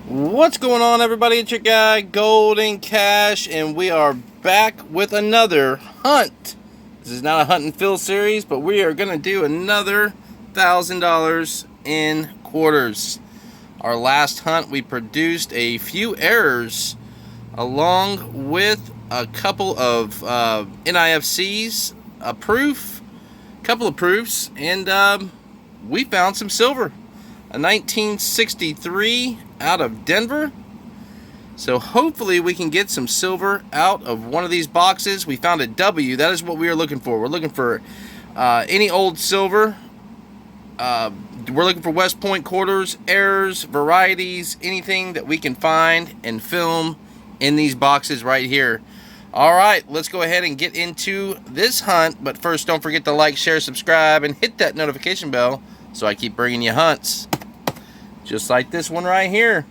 What's going on, everybody? It's your guy Golden Cash, and we are back with another hunt. This is not a hunt and fill series, but we are going to do another $1,000 in quarters. Our last hunt, we produced a few errors along with a couple of NIFCs, a couple of proofs, and we found some silver. A 1963 out of Denver. So hopefully we can get some silver out of one of these boxes. We found a W. That is what we are looking for. We're looking for any old silver. We're looking for West Point quarters, errors, varieties, anything that we can find and film in these boxes right here. All right, let's go ahead and get into this hunt. But first, don't forget to like, share, subscribe, and hit that notification bell so I keep bringing you hunts just like this one right here.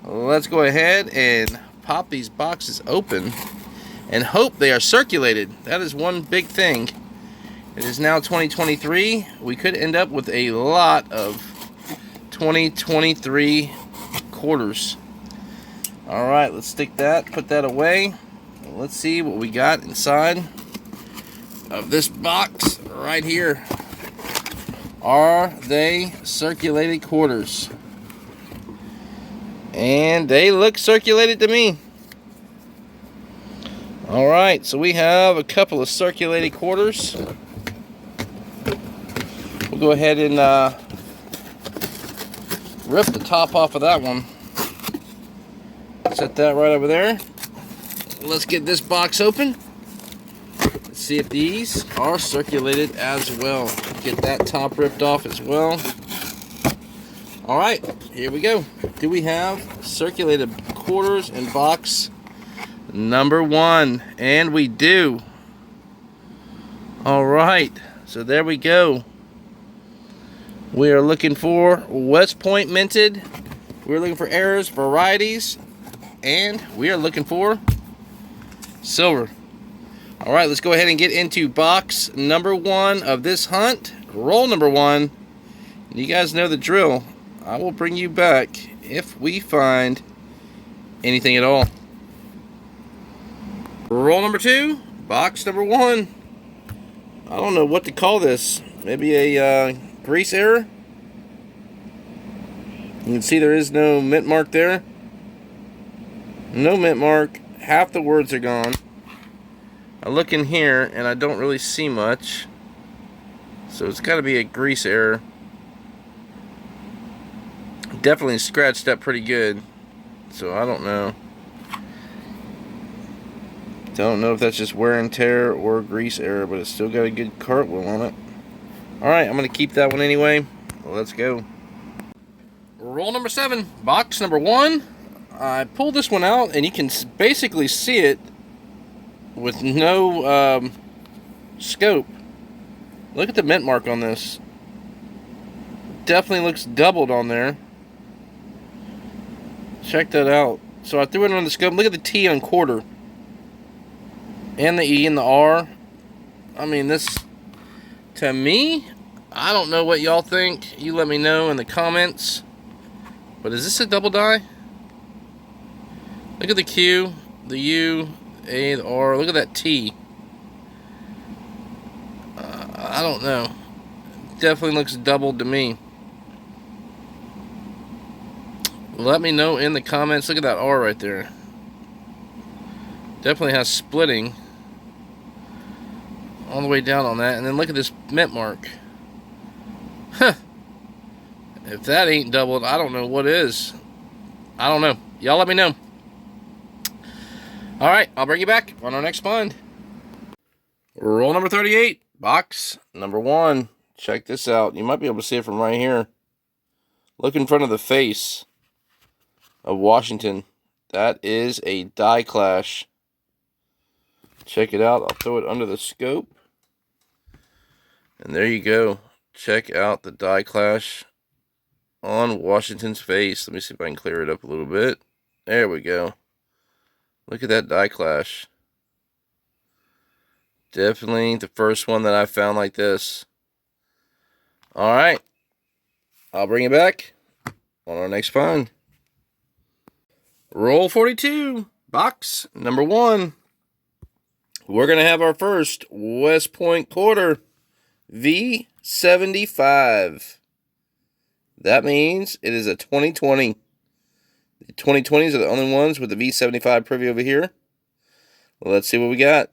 Let's go ahead and pop these boxes open and hope they are circulated. That is one big thing. It is now 2023. We could end up with a lot of 2023 quarters. All right, let's stick that, put that away. Let's see what we got inside of this box right here. Are they circulated quarters? And they look circulated to me. All right, so we have a couple of circulated quarters. We'll go ahead and rip the top off of that one. Set that right over there. Let's get this box open. Let's see if these are circulated as well. Get that top ripped off as well. All right, here we go. Do we have circulated quarters in box number 1? And we do. All right, so there we go. We are looking for West Point minted. We're looking for errors, varieties, and we are looking for silver. All right, let's go ahead and get into box number 1 of this hunt. Roll number 1. You guys know the drill. I will bring you back if we find anything at all. Roll number 2. Box number 1. I don't know what to call this. Maybe a grease error. You can see there is no mint mark there. No mint mark. Half the words are gone. I look in here and I don't really see much. So it's got to be a grease error. Definitely scratched up pretty good. So I don't know. Don't know if that's just wear and tear or grease error, but it's still got a good cartwheel on it. Alright, I'm going to keep that one anyway. Let's go. Roll number 7. Box number 1. I pulled this one out and you can basically see it with no scope. Look at the mint mark on this. Definitely looks doubled on there. Check that out. So I threw it on the scope. Look at the T on quarter. And the E and the R. I mean, this, to me, I don't know what y'all think. You let me know in the comments. But is this a double die? Look at the Q, the U, A, the R. Look at that T. I don't know. Definitely looks doubled to me. Let me know in the comments. Look at that R right there. Definitely has splitting all the way down on that. And then look at this mint mark. Huh. If that ain't doubled, I don't know what is. I don't know. Y'all let me know. Alright, I'll bring you back on our next find. Roll number 38. Box number 1. Check this out. You might be able to see it from right here. Look in front of the face of Washington. That is a die clash. Check it out. I'll throw it under the scope. And there you go. Check out the die clash on Washington's face. Let me see if I can clear it up a little bit. There we go. Look at that die clash. Definitely the first one that I found like this. Alright. I'll bring it back on our next find. Roll 42, box number 1. We're going to have our first West Point quarter, V75. That means it is a 2020. The 2020s are the only ones with the V75 preview over here. Well, let's see what we got.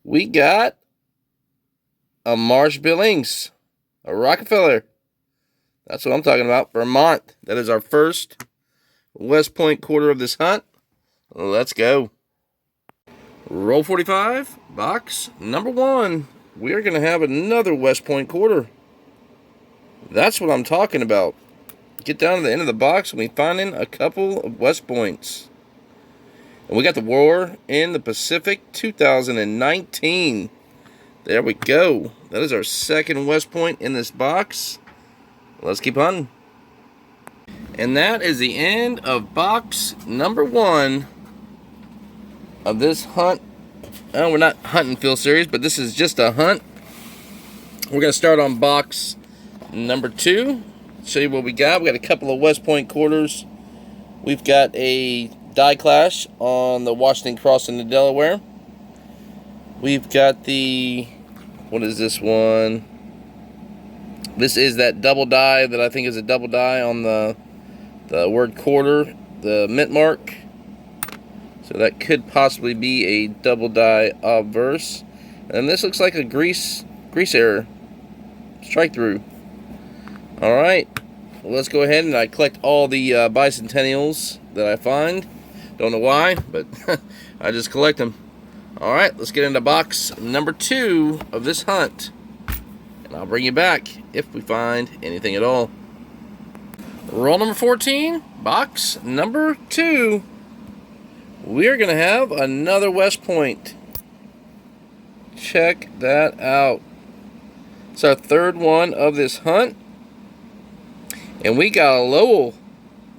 We got a Marsh Billings, a Rockefeller. That's what I'm talking about. Vermont. That is our first West Point quarter of this hunt. Let's go. Roll 45, box number 1. We are going to have another West Point quarter. That's what I'm talking about. Get down to the end of the box and we finding a couple of West Points. And we got the War in the Pacific 2019. There we go. That is our second West Point in this box. Let's keep hunting. And that is the end of box number 1 of this hunt. We're not hunting field series, but this is just a hunt. We're going to start on box number 2. Show you what we got. We got a couple of West Point quarters. We've got a die clash on the Washington Cross in the Delaware. We've got the, what is this one? This is that double die that I think is a double die on the word quarter, the mint mark. So that could possibly be a double die obverse. And this looks like a grease error. Strike through. Alright. Well, let's go ahead and I collect all the bicentennials that I find. Don't know why, but I just collect them. Alright, let's get into box number 2 of this hunt. And I'll bring you back if we find anything at all. Roll number 14, box number 2. We're going to have another West Point. Check that out. It's our third one of this hunt. And we got a Lowell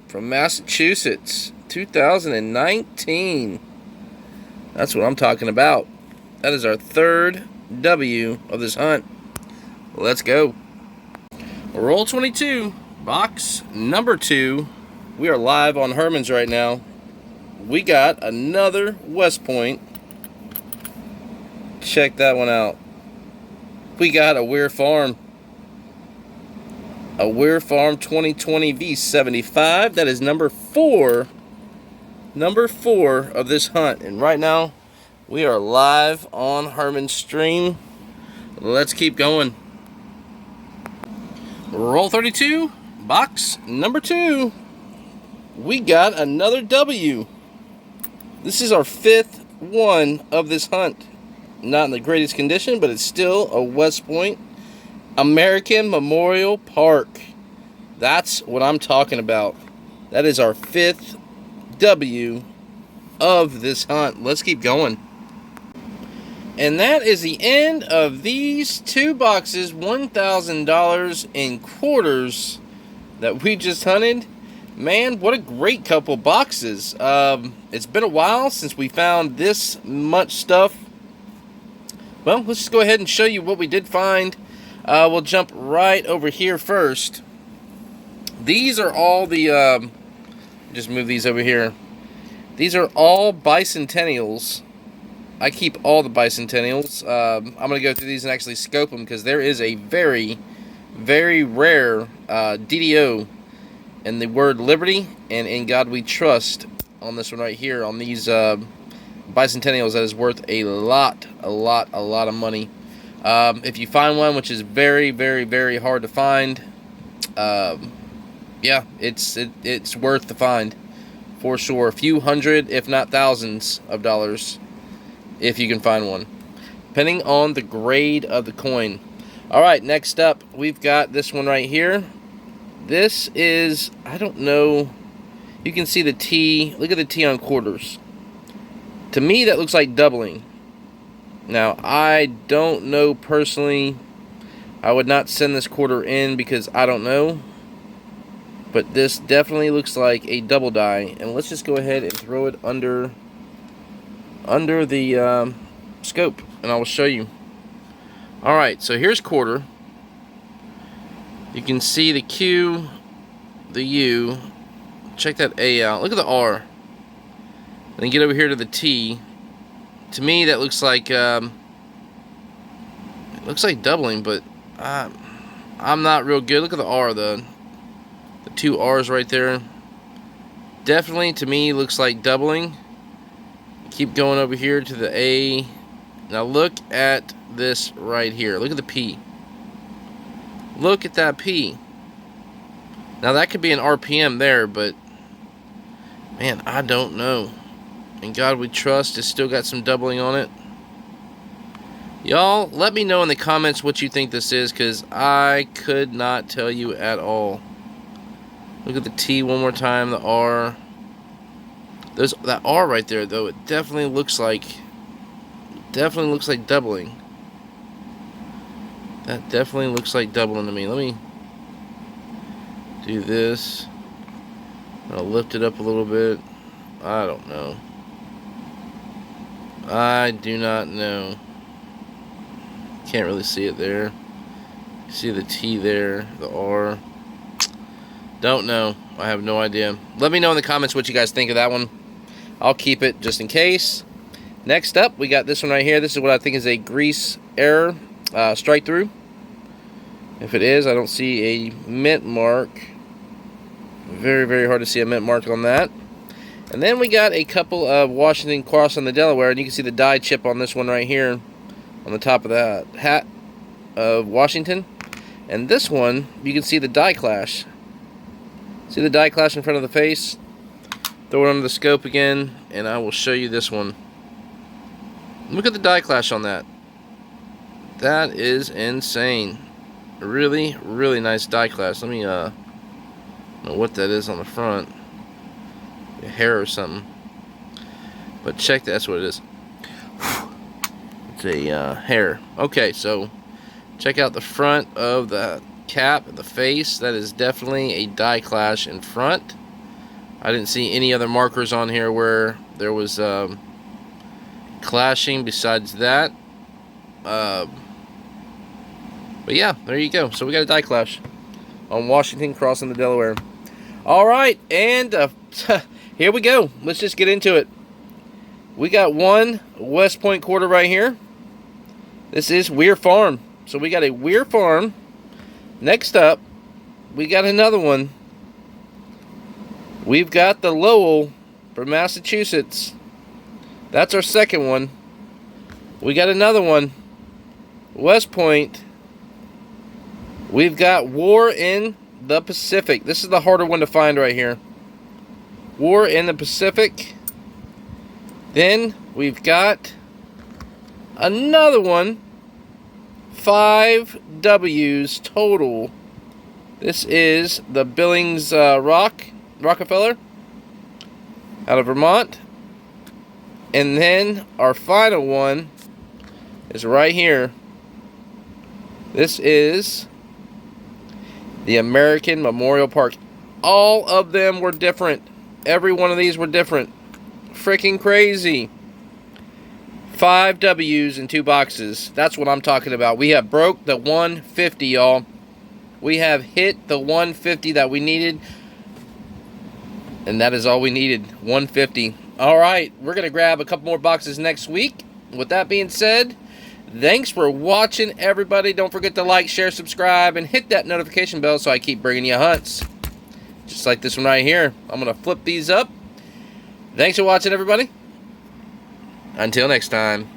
from Massachusetts, 2019. That's what I'm talking about. That is our third W of this hunt. Let's go. Roll 22, box number 2. We are live on Herman's right now. We got another West Point. Check that one out. We got a Weir Farm. A Weir Farm 2020 V75. That is number 4. Number 4 of this hunt. And right now, we are live on Herman's stream. Let's keep going. Roll 32, box number 2. We got another W. This is our 5th one of this hunt. Not in the greatest condition, but it's still a West Point. American Memorial Park. That's what I'm talking about. That is our 5th W of this hunt. Let's keep going. And that is the end of these 2 boxes, $1,000 in quarters that we just hunted. Man, what a great couple boxes. It's been a while since we found this much stuff. Well, let's just go ahead and show you what we did find. We'll jump right over here first. These are all the, just move these over here. These are all bicentennials. I keep all the bicentennials. I'm going to go through these and actually scope them because there is a very, very rare DDO in the word Liberty and In God We Trust on this one right here, on these bicentennials, that is worth a lot of money. If you find one, which is very, very, very hard to find, yeah, it's worth the find for sure. A few hundred, if not thousands of dollars, if you can find one, depending on the grade of the coin. All right, next up, we've got this one right here. This is, I don't know, you can see the T. Look at the T on quarters. To me, that looks like doubling. Now, I don't know personally. I would not send this quarter in because I don't know. But this definitely looks like a double die. And let's just go ahead and throw it under the scope, and I will show you. All right, so here's quarter. You can see the Q, the U, Check that A out. Look at the R. Then get over here to the T. To me, that looks like doubling, but I'm not real good. Look at the R, the two R's right there. Definitely, to me, looks like doubling. Keep going over here to the A. Now look at this right here. Look at the P. Look at that P. Now that could be an RPM there, but man, I don't know. And God We Trust has still got some doubling on it. Y'all, let me know in the comments what you think this is, because I could not tell you at all. Look at the T one more time, the R. That R right there, though, it definitely looks like doubling. That definitely looks like doubling to me. Let me do this. I'll lift it up a little bit. I don't know. I do not know. Can't really see it there. See the T there, the R. Don't know. I have no idea. Let me know in the comments what you guys think of that one. I'll keep it just in case. Next up, we got this one right here. This is what I think is a grease error strike through. If it is, I don't see a mint mark. Very, very hard to see a mint mark on that. And then we got a couple of Washington crossing the Delaware, and you can see the die chip on this one right here on the top of that hat of Washington. And this one, you can see the die clash. See the die clash in front of the face? Throw it under the scope again, and I will show you this one. Look at the die clash on that. That is insane. Really, really nice die clash. Let me know what that is on the front. A hair or something. But check that, that's what it is. It's a hair. Okay, so check out the front of the cap and the face. That is definitely a die clash in front. I didn't see any other markers on here where there was clashing besides that. But yeah, there you go. So we got a die clash on Washington crossing the Delaware. Alright, and here we go. Let's just get into it. We got one West Point quarter right here. This is Weir Farm. So we got a Weir Farm. Next up, we got another one. We've got the Lowell from Massachusetts. That's our second one. We got another one. West Point. We've got War in the Pacific. This is the harder one to find right here. War in the Pacific. Then we've got another one. 5 W's total. This is the Billings Rockefeller out of Vermont. And then our final one is right here. This is the American Memorial Park. All of them were different. Every one of these were different. Freaking crazy. 5 W's in 2 boxes. That's what I'm talking about. We have broke the 150, y'all. We have hit the 150 that we needed. And that is all we needed. 150. Alright, we're going to grab a couple more boxes next week. With that being said, thanks for watching, everybody. Don't forget to like, share, subscribe, and hit that notification bell so I keep bringing you hunts. Just like this one right here. I'm going to flip these up. Thanks for watching, everybody. Until next time.